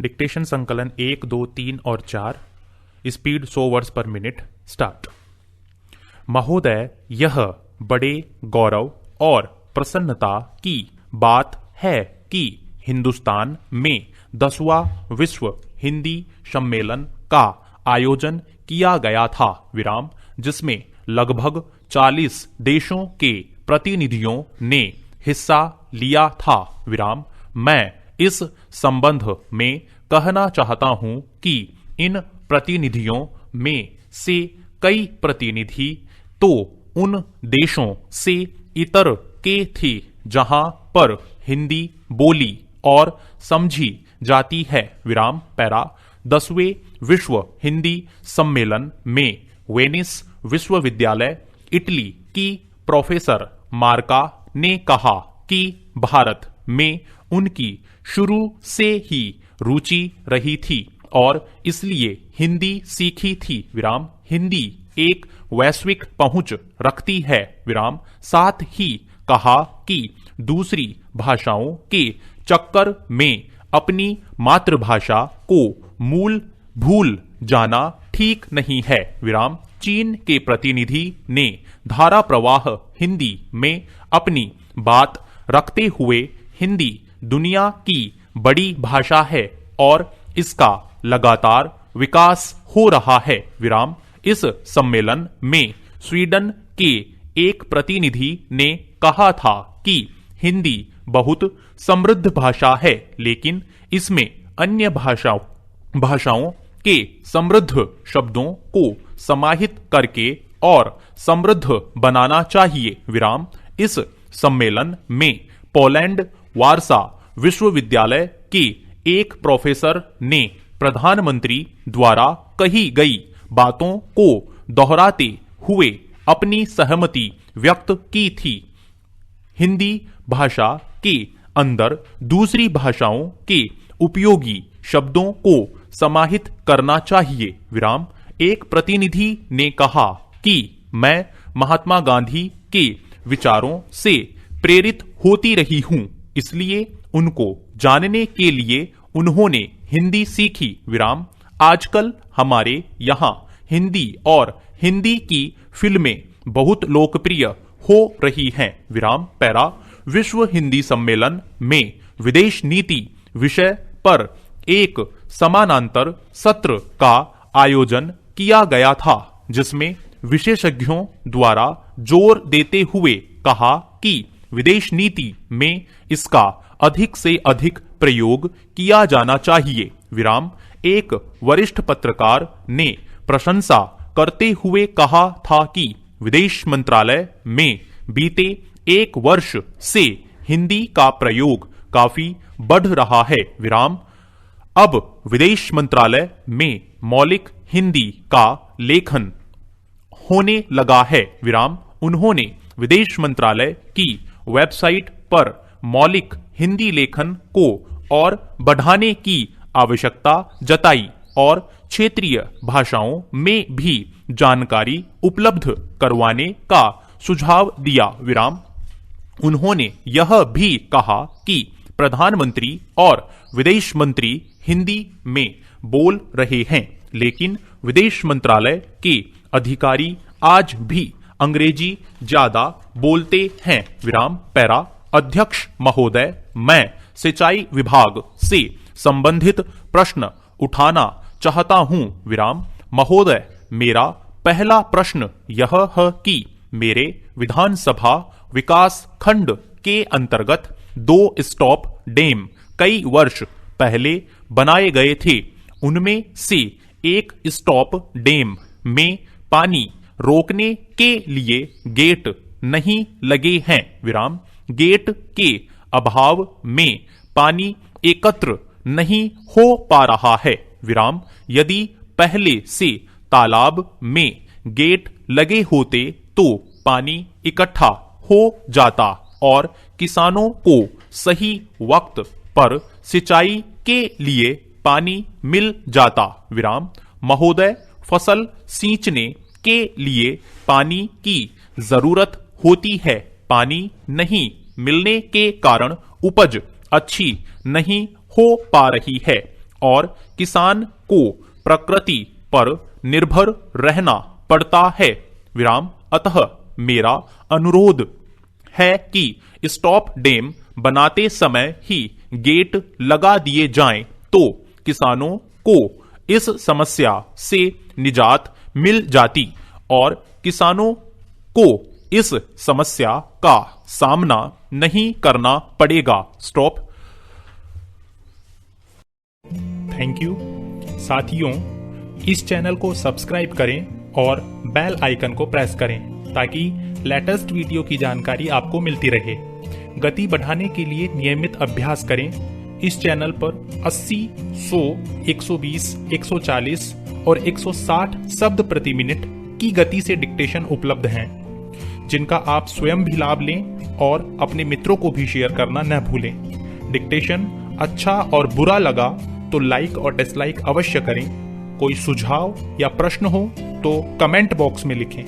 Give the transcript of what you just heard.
Dictation संकलन 1, 2, 3 और 4, speed 100 words पर मिनट। स्टार्ट। महोदय, यह बड़े गौरव और प्रसन्नता की बात है कि हिंदुस्तान में 10वां विश्व हिंदी सम्मेलन का आयोजन किया गया था विराम, जिसमें लगभग 40 देशों के प्रतिनिधियों ने हिस्सा लिया था विराम। मैं इस संबंध में कहना चाहता हूं कि इन प्रतिनिधियों में से कई प्रतिनिधि तो उन देशों से इतर के थे जहां पर हिंदी बोली और समझी जाती है विराम। पैरा। 10वें विश्व हिंदी सम्मेलन में वेनिस विश्वविद्यालय इटली की प्रोफेसर मार्का ने कहा कि भारत में उनकी शुरू से ही रुचि रही थी और इसलिए हिंदी सीखी थी विराम। हिंदी एक वैश्विक पहुंच रखती है विराम। साथ ही कहा कि दूसरी भाषाओं के चक्कर में अपनी मातृभाषा को मूल भूल जाना ठीक नहीं है विराम। चीन के प्रतिनिधि ने धारा प्रवाह हिंदी में अपनी बात रखते हुए हिंदी दुनिया की बड़ी भाषा है और इसका लगातार विकास हो रहा है विराम। इस सम्मेलन में स्वीडन के एक प्रतिनिधि ने कहा था कि हिंदी बहुत समृद्ध भाषा है, लेकिन इसमें अन्य भाषाओं के समृद्ध शब्दों को समाहित करके और समृद्ध बनाना चाहिए विराम। इस सम्मेलन में पोलैंड वारसा विश्वविद्यालय के एक प्रोफेसर ने प्रधानमंत्री द्वारा कही गई बातों को दोहराते हुए अपनी सहमति व्यक्त की थी। हिंदी भाषा के अंदर दूसरी भाषाओं के उपयोगी शब्दों को समाहित करना चाहिए विराम। एक प्रतिनिधि ने कहा कि मैं महात्मा गांधी के विचारों से प्रेरित होती रही हूं, इसलिए उनको जानने के लिए उन्होंने हिंदी सीखी विराम। आजकल हमारे यहाँ हिंदी और हिंदी की फिल्में बहुत लोकप्रिय हो रही हैं विराम। पैरा। विश्व हिंदी सम्मेलन में विदेश नीति विषय पर एक समानांतर सत्र का आयोजन किया गया था, जिसमें विशेषज्ञों द्वारा जोर देते हुए कहा कि विदेश नीति में इसका अधिक से अधिक प्रयोग किया जाना चाहिए विराम। एक वरिष्ठ पत्रकार ने प्रशंसा करते हुए कहा था कि विदेश मंत्रालय में बीते 1 वर्ष से हिंदी का प्रयोग काफी बढ़ रहा है विराम। अब विदेश मंत्रालय में मौलिक हिंदी का लेखन होने लगा है विराम। उन्होंने विदेश मंत्रालय की वेबसाइट पर मौलिक हिंदी लेखन को और बढ़ाने की आवश्यकता जताई और क्षेत्रीय भाषाओं में भी जानकारी उपलब्ध करवाने का सुझाव दिया विराम। उन्होंने यह भी कहा कि प्रधानमंत्री और विदेश मंत्री हिंदी में बोल रहे हैं, लेकिन विदेश मंत्रालय के अधिकारी आज भी अंग्रेजी ज्यादा बोलते हैं विराम। पैरा। अध्यक्ष महोदय, मैं सिंचाई विभाग से संबंधित प्रश्न उठाना चाहता हूं विराम। महोदय, मेरा पहला प्रश्न यह है कि मेरे विधानसभा विकास खंड के अंतर्गत 2 स्टॉप डैम कई वर्ष पहले बनाए गए थे। उनमें से एक स्टॉप डैम में पानी रोकने के लिए गेट नहीं लगे हैं विराम। गेट के अभाव में पानी एकत्र नहीं हो पा रहा है विराम। यदि पहले से तालाब में गेट लगे होते तो पानी इकट्ठा हो जाता और किसानों को सही वक्त पर सिंचाई के लिए पानी मिल जाता विराम। महोदय, फसल सींचने के लिए पानी की जरूरत होती है। पानी नहीं मिलने के कारण उपज अच्छी नहीं हो पा रही है और किसान को प्रकृति पर निर्भर रहना पड़ता है। विराम। अतः मेरा अनुरोध है कि स्टॉप डैम बनाते समय ही गेट लगा दिए जाएं तो किसानों को इस समस्या से निजात मिल जाती और किसानों को इस समस्या का सामना नहीं करना पड़ेगा। स्टॉप। Thank you. साथियों, इस चैनल को सब्सक्राइब करें और बेल आइकन को प्रेस करें ताकि लेटेस्ट वीडियो की जानकारी आपको मिलती रहे। गति बढ़ाने के लिए नियमित अभ्यास करें। इस चैनल पर 80, 100, 120, 140 और 160 शब्द प्रति मिनट की गति से डिक्टेशन उपलब्ध हैं, जिनका आप स्वयं भी लाभ लें और अपने मित्रों को भी शेयर करना न भूलें। डिक्टेशन अच्छा और बुरा लगा तो लाइक और डिसलाइक अवश्य करें। कोई सुझाव या प्रश्न हो तो कमेंट बॉक्स में लिखें।